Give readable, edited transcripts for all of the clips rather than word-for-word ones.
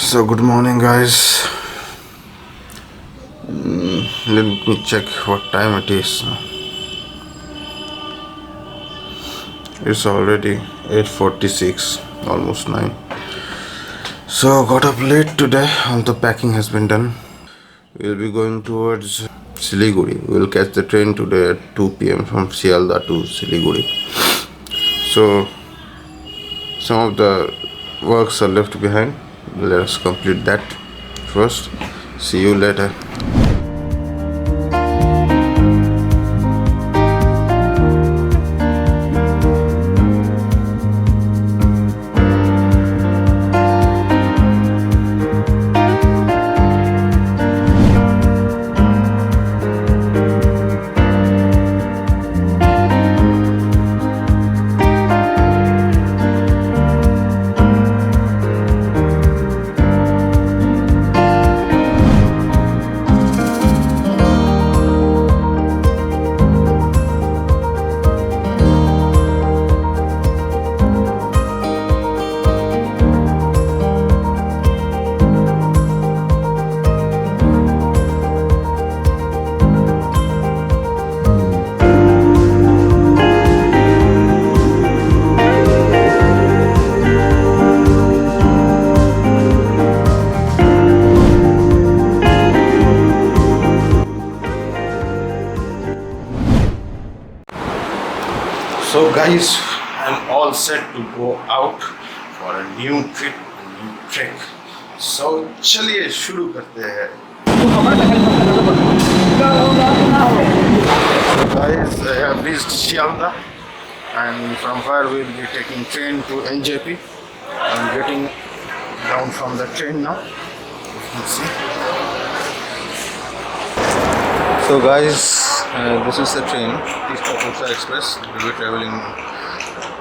So good morning, guys. Let me check what time it is. It's already 8:46, almost 9. So got up late today. All the packing has been done. We'll be going towards Siliguri. We'll catch the train today at 2 p.m. from Sialda to Siliguri. So some of the works are left behind. Let us complete that first. See you later. So guys, I'm all set to go out for a new trip, a new trek. So चलिए शुरू करते हैं. So guys, I have reached Sialda, and from where we'll be taking train to NJP. I'm getting down from the train now. You can see. So guys, this is the train, Teesta Pursha Express. We'll be traveling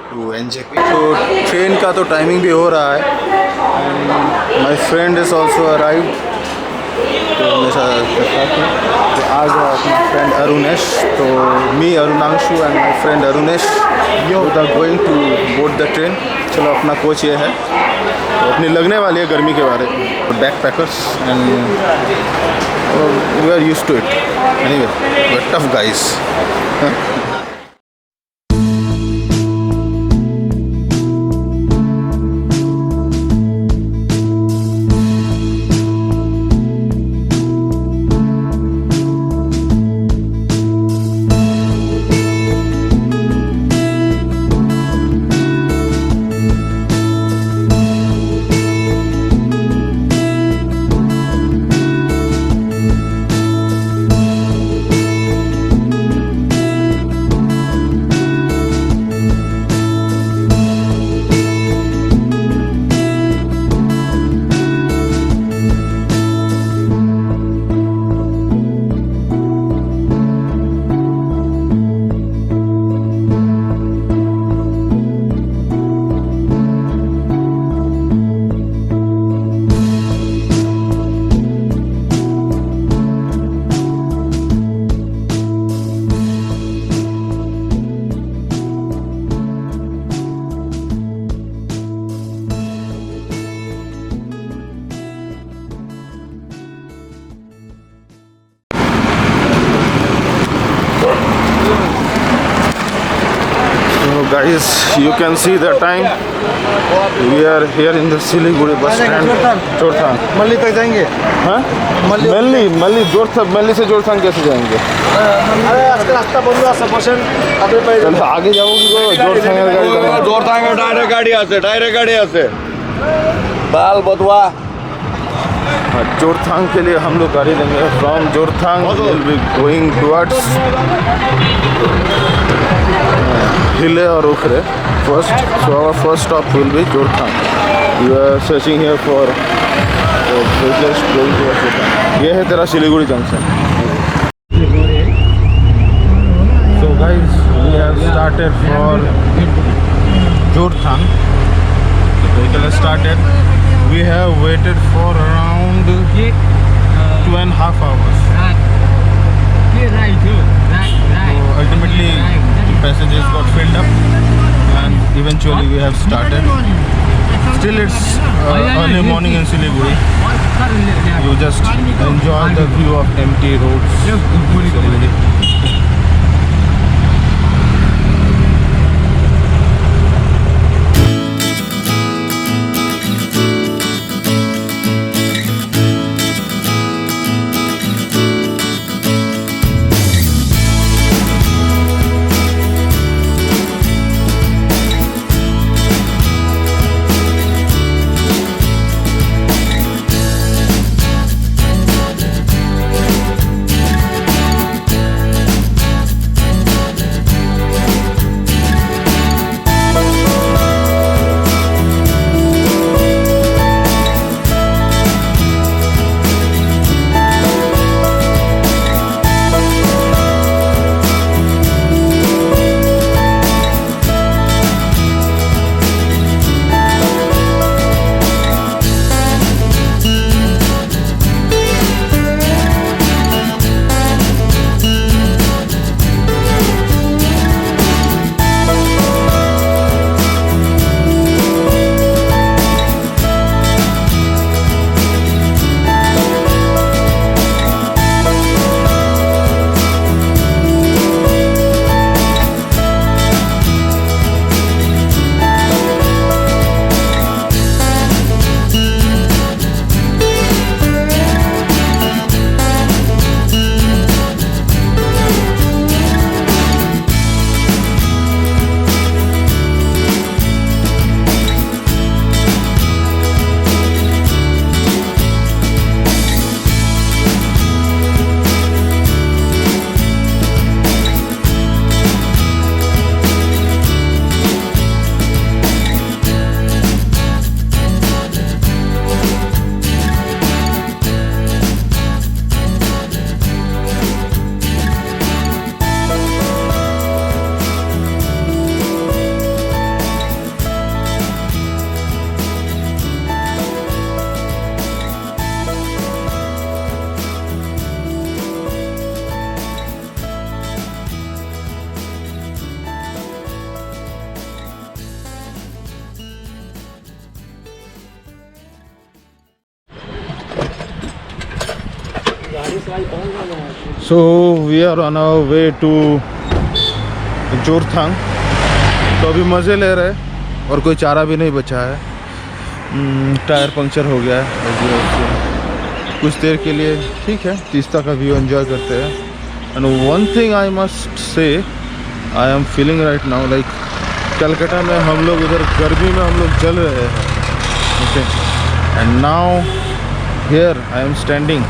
to NJP. So train का तो timing भी हो रहा है. And my friend is also arrived. तो मेरे साथ तो आ गया अपना फ्रेंड अरुणेश. तो मी अरुणांशु and my friend Arunesh both are going to board the train. चलो अपना कोच ये है. तो अपनी लगने वाली है गर्मी के बारे में. Back packers and we are used to it. Anyway, we're tough guys. Guys, you can see the time. We are here in the Siliguri bus stand. जोरथांग. मल्ली तक जाएंगे. हाँ? मल्ली जोरथांग. मल्ली से जोरथांग कैसे जाएंगे? अरे आजकल रास्ता बंद हुआ सपोशन. अभी पहले आगे जाओगे तो जोरथांग जोरथांग डायरेक्ट गाड़ी आते. बाल बदवा. जोरथांग के लिए हम लोग गाड़ी लेंगे. From Jorethang will be going towards Hille or Ukhre first. So our first stop will be Jorthang. We are searching here for a place going towards Jorthang. ये है तेरा Siliguri junction. So guys, we have started for Jorthang. The vehicle has started. We have waited for around 2.5 hours. So ultimately passengers got filled up and eventually we have started. Still, it's early morning in Siliguri. You just enjoy the view of empty roads. Siliguri. So we are on our way to जोरथांग. तो अभी मज़े ले रहे हैं और कोई चारा भी नहीं बचा है. टायर पंक्चर हो गया है. कुछ देर के लिए ठीक है, तीस्ता का व्यू एंजॉय करते हैं. And one thing I must say, I am feeling right now like Calcutta में हम लोग उधर गर्मी में हम लोग जल रहे हैं. Okay, and now here I am standing.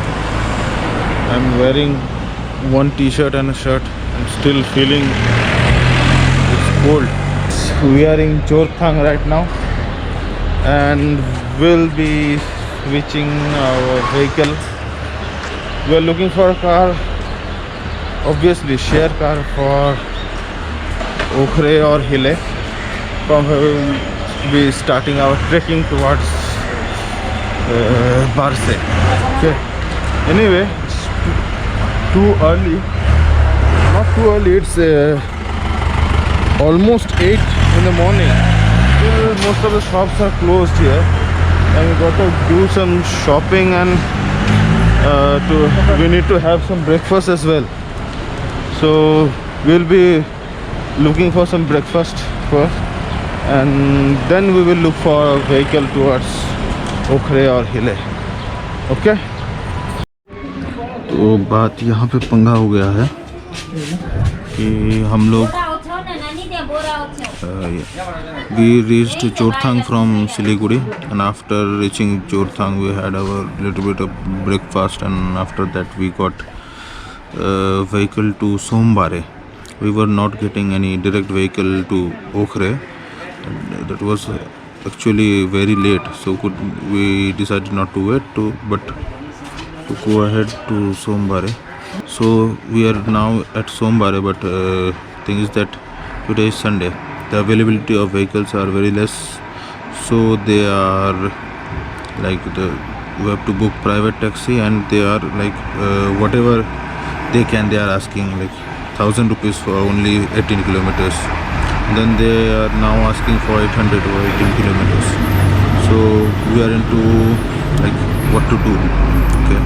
I am wearing one t-shirt and a shirt. I'm still feeling it's cold. We are in Jorthang right now and we'll be switching our vehicle. We are looking for a car, obviously share car for Okhre or Hile. From here we will be starting our trekking towards Barse. Okay. Anyway, too early, not too early, it's almost 8 in the morning. Still most of the shops are closed here and we got to do some shopping and we need to have some breakfast as well. So we'll be looking for some breakfast first and then we will look for a vehicle towards Okhre or Hile. Okay. तो बात यहाँ पे पंगा हो गया है कि हम लोग we reached Jorthang from Siliguri and after reaching Jorthang we had our little bit of breakfast and after that we got vehicle to Sombare. We were not getting any direct vehicle to Okhre. That was actually very late, so we decided not to wait but to go ahead to Sombare. So we are now at Sombare, but thing is that today is Sunday. The availability of vehicles are very less, so they are like we have to book private taxi and they are like whatever they can, they are asking like 1,000 rupees for only 18 kilometers. Then they are now asking for 800 or 18 kilometers. So we are into like what to do. Okay,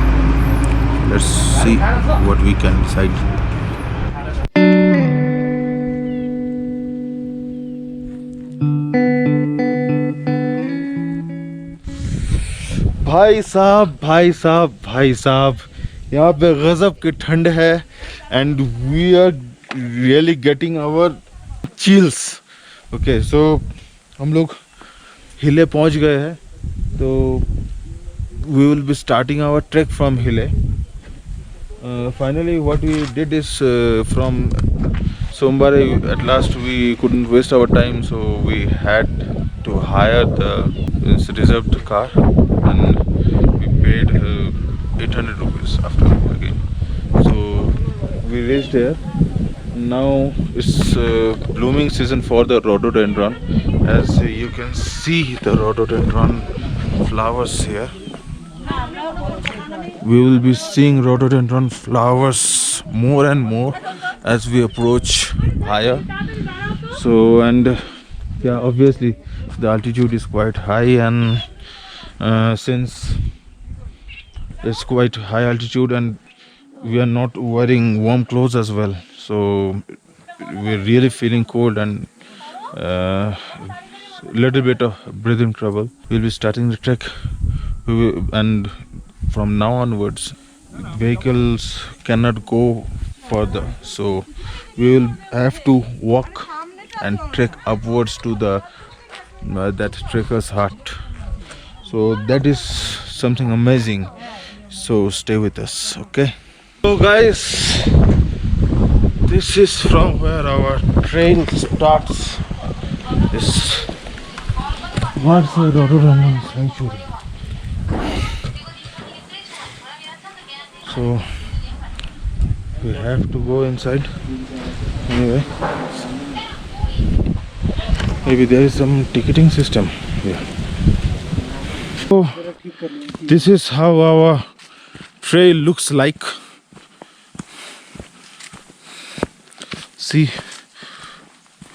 let's see what we can decide. भाई साहब भाई साहब भाई साहब, यहाँ पे गजब की ठंड है and we are really getting our chills. Okay, so हम लोग हिले पहुँच गए हैं. तो we will be starting our track from Hille. Finally what we did is from Sombare at last we couldn't waste our time, so we had to hire the reserved car and we paid 800 rupees after again. So we reached there. Now it's blooming season for the rhododendron. As you can see the rhododendron flowers here. We will be seeing rhododendron flowers more and more as we approach higher. So and yeah, obviously the altitude is quite high, and since it's quite high altitude and we are not wearing warm clothes as well, so we're really feeling cold and little bit of breathing trouble. We'll be starting the trek, and from now onwards vehicles cannot go further, so we will have to walk and trek upwards to the that trekker's hut. So that is something amazing, so stay with us. Okay, so guys, this is from where our trail starts. This what's the rhododendron sanctuary. So we have to go inside anyway. Maybe there is some ticketing system here. So this is how our trail looks like. See,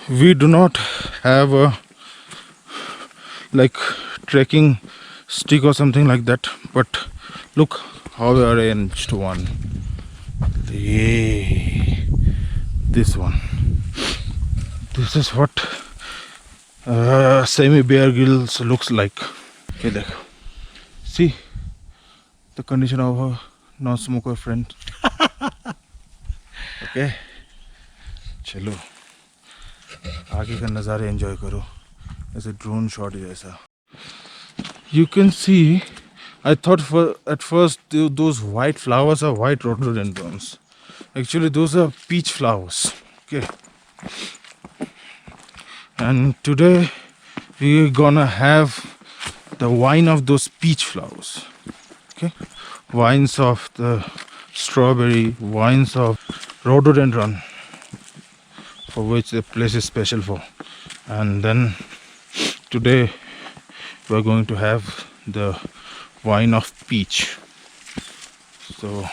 we do not have a like trekking stick or something like that, but look how we arranged one. This one. This is what semi Bear Grylls looks like. Okay, there. See the condition of a non-smoker friend. Okay, चलो आगे का नज़ारे enjoy करो ऐसे drone shot जैसा. You can see, I thought at first those white flowers are white rhododendrons. Actually those are peach flowers. Okay, and today we're gonna have the wine of those peach flowers. Okay, wines of the strawberry, wines of rhododendron, for which the place is special for. And then today we're going to have the wine of peach. So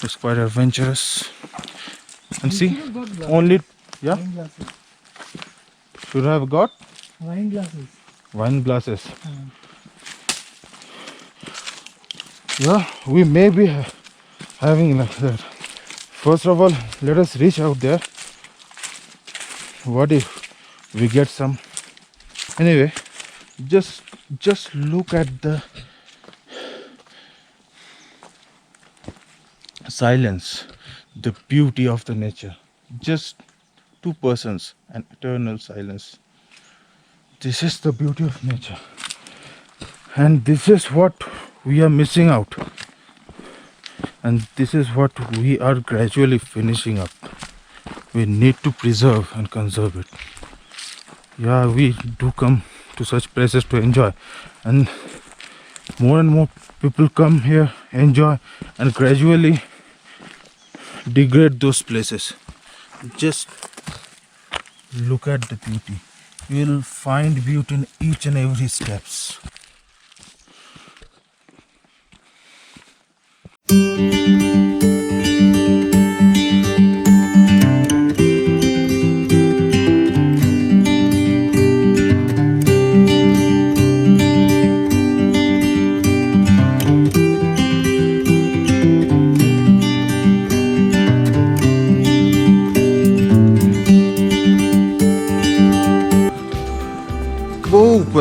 it's quite adventurous. And see, only yeah, should have got wine glasses. wine glasses. Yeah, we may be having like that. First of all, let us reach out there. What if we get some? Anyway, just look at the silence, the beauty of the nature. Just two persons and eternal silence. This is the beauty of nature, and this is what we are missing out, and this is what we are gradually finishing up. We need to preserve and conserve it. Yeah, we do come to such places to enjoy, and more people come here, enjoy, and gradually degrade those places. Just look at the beauty. You will find beauty in each and every steps.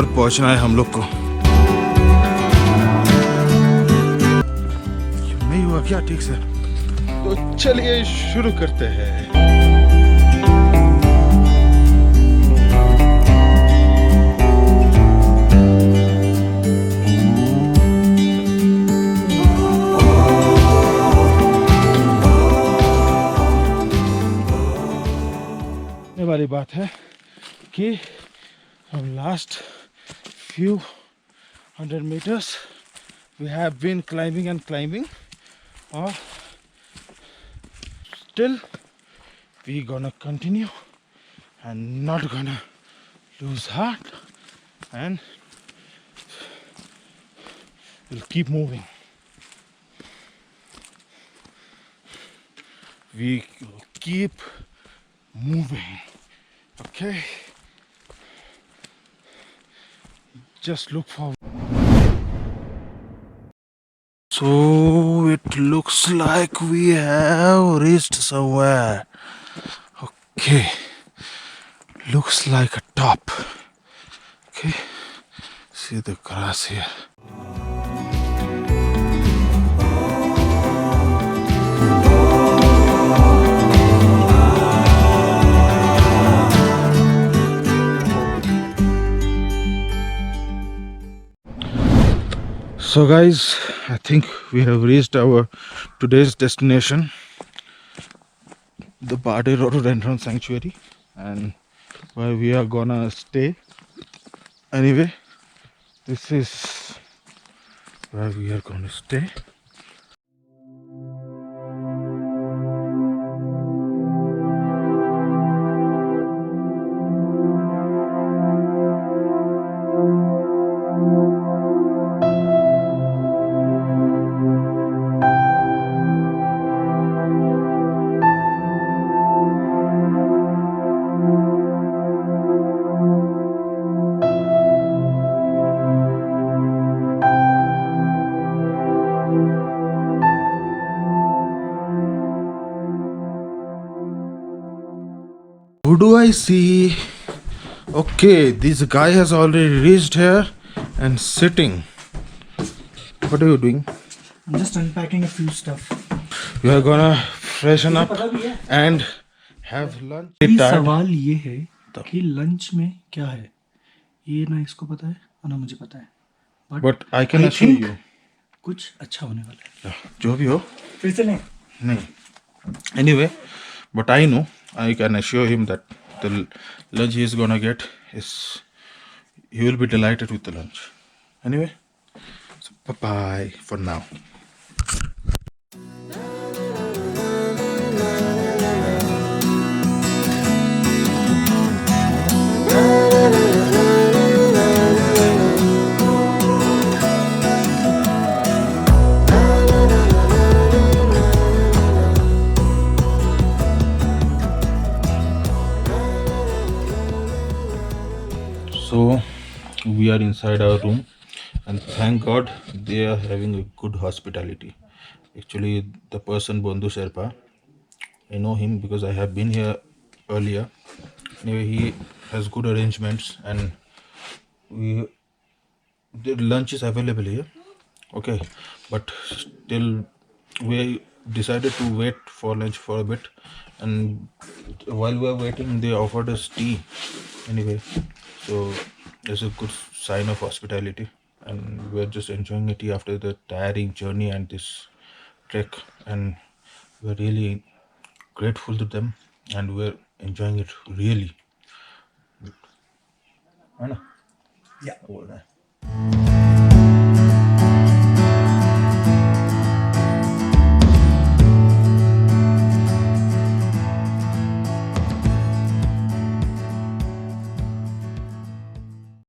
पर पहुंचना है हम लोग को। नहीं हुआ क्या ठीक से? तो चलिए शुरू करते हैं। ये वाली बात है कि हम last few 100 meters we have been climbing and climbing, or still we gonna continue and not gonna lose heart, and we'll keep moving. We will keep moving. Okay, just look forward. So it looks like we have reached somewhere. Okay, looks like a top. Okay, see the grass here. So guys, I think we have reached our today's destination, the Bade Rhododendron Sanctuary, and where we are gonna stay. Anyway, this is where we are gonna stay. Who do I see? Okay, this guy has already reached here and sitting. What are you doing? I'm just unpacking a few stuff. We are gonna freshen up पता भी है and have lunch. अभी Tired? सवाल ये है कि lunch में क्या है, ये ना इसको पता है और ना मुझे पता है, But I can assure think you. कुछ अच्छा होने वाला है। जो भी हो, फिर से नहीं नहीं. Anyway, but I know, I can assure him that the lunch he is gonna get is, he will be delighted with the lunch. Anyway, so bye bye for now. So we are inside our room, and thank God they are having a good hospitality. Actually, the person Bondhu Sherpa, I know him because I have been here earlier. Anyway, he has good arrangements, and we the lunch is available here. Okay, but still we decided to wait for lunch for a bit, and while we were waiting, they offered us tea. Anyway, so it's a good sign of hospitality, and we're just enjoying a tea after the tiring journey and this trek, and we're really grateful to them, and we're enjoying it really. है ना? या बोल रहा है